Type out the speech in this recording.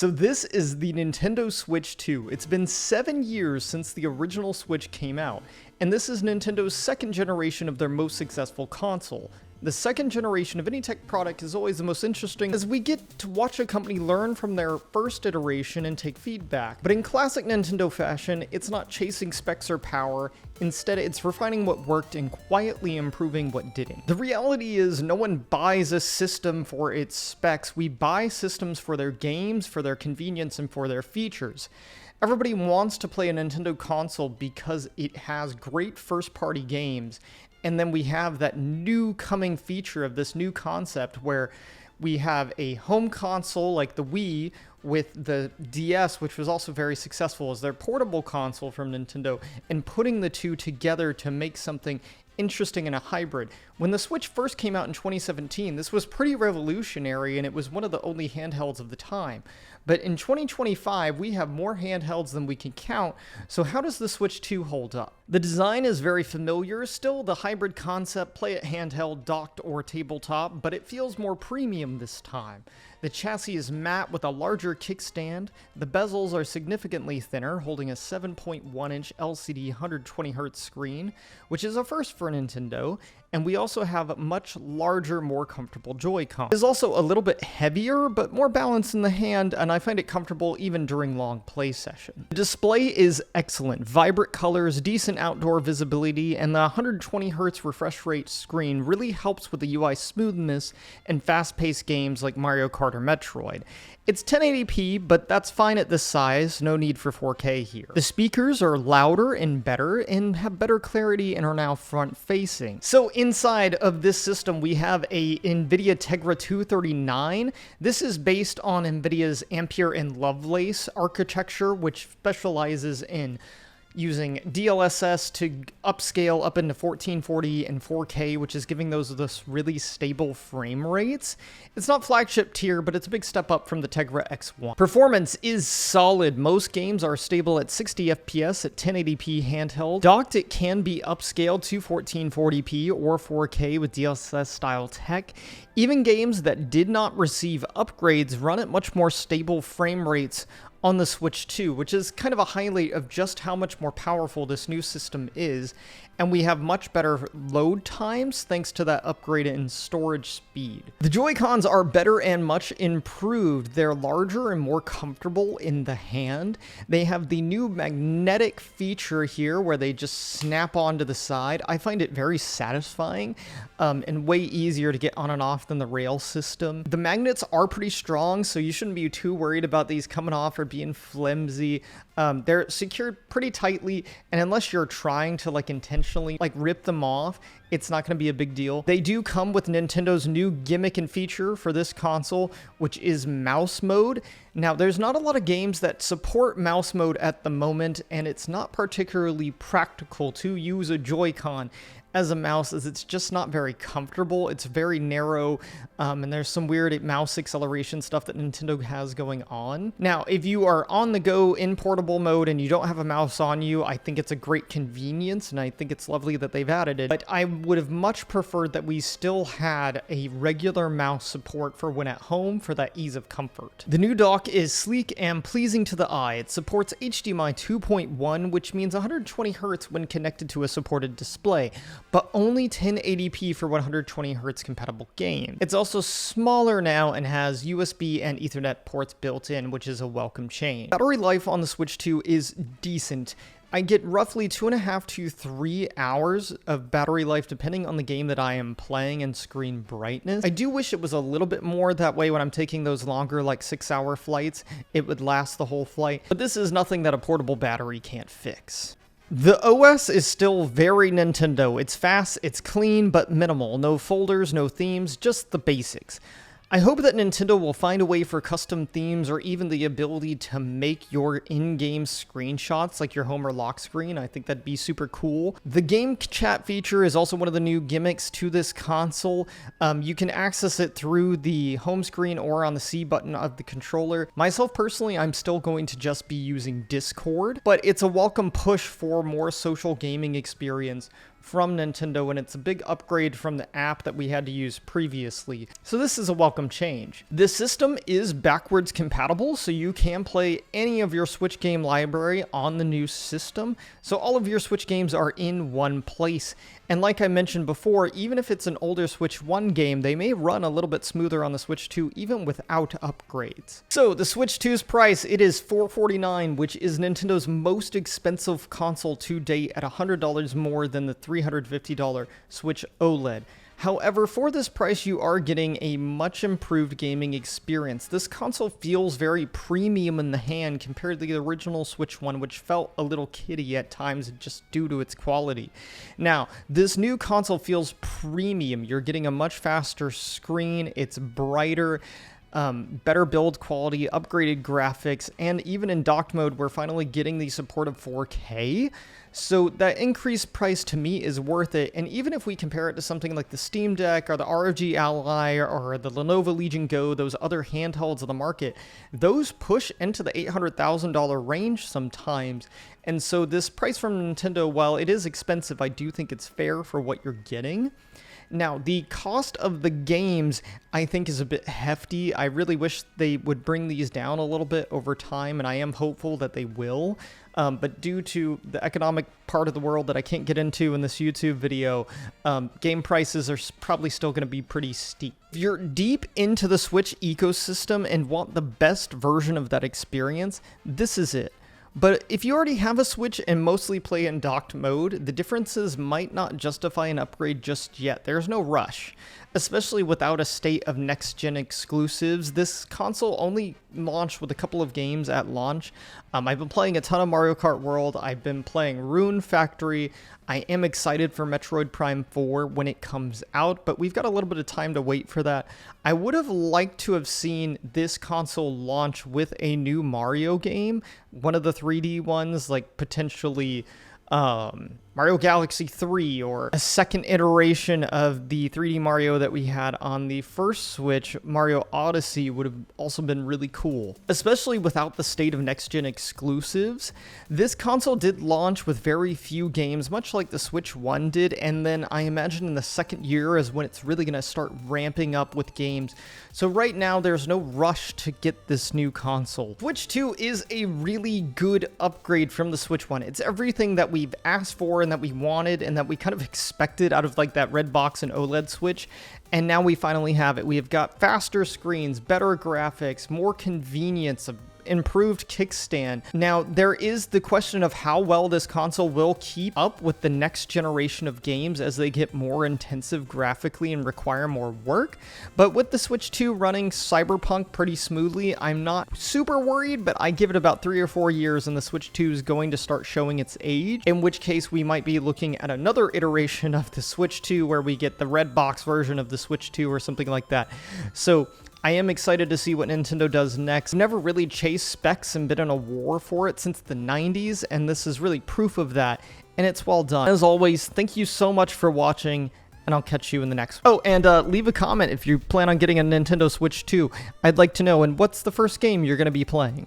So this is the Nintendo Switch 2. It's been 7 years since the original Switch came out, and this is Nintendo's second generation of their most successful console. The second generation of any tech product is always the most interesting, as we get to watch a company learn from their first iteration and take feedback. But in classic Nintendo fashion, it's not chasing specs or power. Instead, it's refining what worked and quietly improving what didn't. The reality is, no one buys a system for its specs. We buy systems for their games, for their convenience, and for their features. Everybody wants to play a Nintendo console because it has great first-party games. And then we have that new coming feature of this new concept where we have a home console like the Wii with the DS, which was also very successful as their portable console from Nintendo, and putting the two together to make something interesting in a hybrid. When the Switch first came out in 2017, this was pretty revolutionary, and it was one of the only handhelds of the time. But in 2025, we have more handhelds than we can count, so how does the Switch 2 hold up? The design is very familiar, still the hybrid concept, play it handheld, docked, or tabletop, but it feels more premium this time. The chassis is matte with a larger kickstand, the bezels are significantly thinner, holding a 7.1-inch LCD 120Hz screen, which is a first for Nintendo, and we also have a much larger, more comfortable Joy-Con. It is also a little bit heavier, but more balanced in the hand, and I find it comfortable even during long play sessions. The display is excellent, vibrant colors, decent outdoor visibility, and the 120Hz refresh rate screen really helps with the UI smoothness and fast-paced games like Mario Kart or Metroid. It's 1080p, but that's fine at this size, no need for 4K here. The speakers are louder and better, and have better clarity and are now front-facing. So inside of this system, we have a NVIDIA Tegra 239. This is based on NVIDIA's Ampere and Lovelace architecture, which specializes in using DLSS to upscale up into 1440 and 4K, which is giving those this really stable frame rates. It's not flagship tier, but it's a big step up from the Tegra X1. Performance is solid. Most games are stable at 60 FPS at 1080p handheld. Docked, it can be upscaled to 1440p or 4K with DLSS style tech. Even games that did not receive upgrades run at much more stable frame rates on the Switch 2, which is kind of a highlight of just how much more powerful this new system is, and we have much better load times thanks to that upgrade in storage speed. The Joy-Cons are better and much improved. They're larger and more comfortable in the hand. They have the new magnetic feature here where they just snap onto the side. I find it very satisfying and way easier to get on and off than the rail system. The magnets are pretty strong, so you shouldn't be too worried about these coming off or being flimsy. They're secured pretty tightly, and unless you're trying to intentionally rip them off, it's not going to be a big deal. They do come with Nintendo's new gimmick and feature for this console, which is mouse mode. Now, there's not a lot of games that support mouse mode at the moment, and it's not particularly practical to use a Joy-Con as a mouse, as it's just not very comfortable. It's very narrow, and there's some weird mouse acceleration stuff that Nintendo has going on. Now, if you are on the go in portable mode and you don't have a mouse on you, I think it's a great convenience, and I think it's lovely that they've added it. But I would have much preferred that we still had a regular mouse support for when at home for that ease of comfort. The new dock is sleek and pleasing to the eye. It supports HDMI 2.1, which means 120Hz when connected to a supported display, but only 1080p for 120Hz compatible games. It's also smaller now and has USB and Ethernet ports built in, which is a welcome change. Battery life on the Switch 2 is decent. I get roughly 2.5 to 3 hours of battery life depending on the game that I am playing and screen brightness. I do wish it was a little bit more, that way when I'm taking those longer 6-hour flights, it would last the whole flight. But this is nothing that a portable battery can't fix. The OS is still very Nintendo. It's fast, it's clean, but minimal. No folders, no themes, just the basics. I hope that Nintendo will find a way for custom themes or even the ability to make your in-game screenshots like your home or lock screen. I think that'd be super cool. The game chat feature is also one of the new gimmicks to this console. You can access it through the home screen or on the C button of the controller. Myself personally, I'm still going to just be using Discord, but it's a welcome push for more social gaming experience from Nintendo, and it's a big upgrade from the app that we had to use previously. So this is a welcome change. This system is backwards compatible, so you can play any of your Switch game library on the new system. So all of your Switch games are in one place. And like I mentioned before, even if it's an older Switch 1 game, they may run a little bit smoother on the Switch 2 even without upgrades. So the Switch 2's price, it is $449, which is Nintendo's most expensive console to date at $100 more than the $350 Switch OLED. However, for this price, you are getting a much improved gaming experience. This console feels very premium in the hand compared to the original Switch 1, which felt a little kiddie at times just due to its quality. Now, this new console feels premium. You're getting a much faster screen, it's brighter, better build quality, upgraded graphics, and even in docked mode, we're finally getting the support of 4K. So that increased price to me is worth it. And even if we compare it to something like the Steam Deck or the ROG Ally or the Lenovo Legion Go, those other handhelds of the market, those push into the $800,000 range sometimes. And so this price from Nintendo, while it is expensive, I do think it's fair for what you're getting. Now, the cost of the games, I think, is a bit hefty. I really wish they would bring these down a little bit over time, and I am hopeful that they will. But due to the economic part of the world that I can't get into in this YouTube video, game prices are probably still going to be pretty steep. If you're deep into the Switch ecosystem and want the best version of that experience, this is it. But if you already have a Switch and mostly play in docked mode, the differences might not justify an upgrade just yet. There's no rush, especially without a state of next-gen exclusives. This console only launched with a couple of games at launch. I've been playing a ton of Mario Kart World. I've been playing Rune Factory. I am excited for Metroid Prime 4 when it comes out, but we've got a little bit of time to wait for that. I would have liked to have seen this console launch with a new Mario game, one of the 3D ones, like potentially Mario Galaxy 3 or a second iteration of the 3D Mario that we had on the first Switch. Mario Odyssey would have also been really cool, especially without the state of next-gen exclusives. This console did launch with very few games, much like the Switch 1 did, and then I imagine in the second year is when it's really going to start ramping up with games. So right now, there's no rush to get this new console. Switch 2 is a really good upgrade from the Switch 1. It's everything that we've asked for and that we wanted and that we kind of expected out of like that red box and OLED Switch, and now we finally have it. We have got faster screens, better graphics, more convenience, improved kickstand. Now, there is the question of how well this console will keep up with the next generation of games as they get more intensive graphically and require more work. But with the Switch 2 running Cyberpunk pretty smoothly, I'm not super worried, but I give it about 3 or 4 years and the Switch 2 is going to start showing its age, in which case we might be looking at another iteration of the Switch 2 where we get the red box version of the Switch 2 or something like that. So I am excited to see what Nintendo does next. I've never really chased specs and been in a war for it since the 90s, and this is really proof of that, and it's well done. As always, thank you so much for watching, and I'll catch you in the next one. Oh, and leave a comment if you plan on getting a Nintendo Switch 2. I'd like to know, and what's the first game you're going to be playing?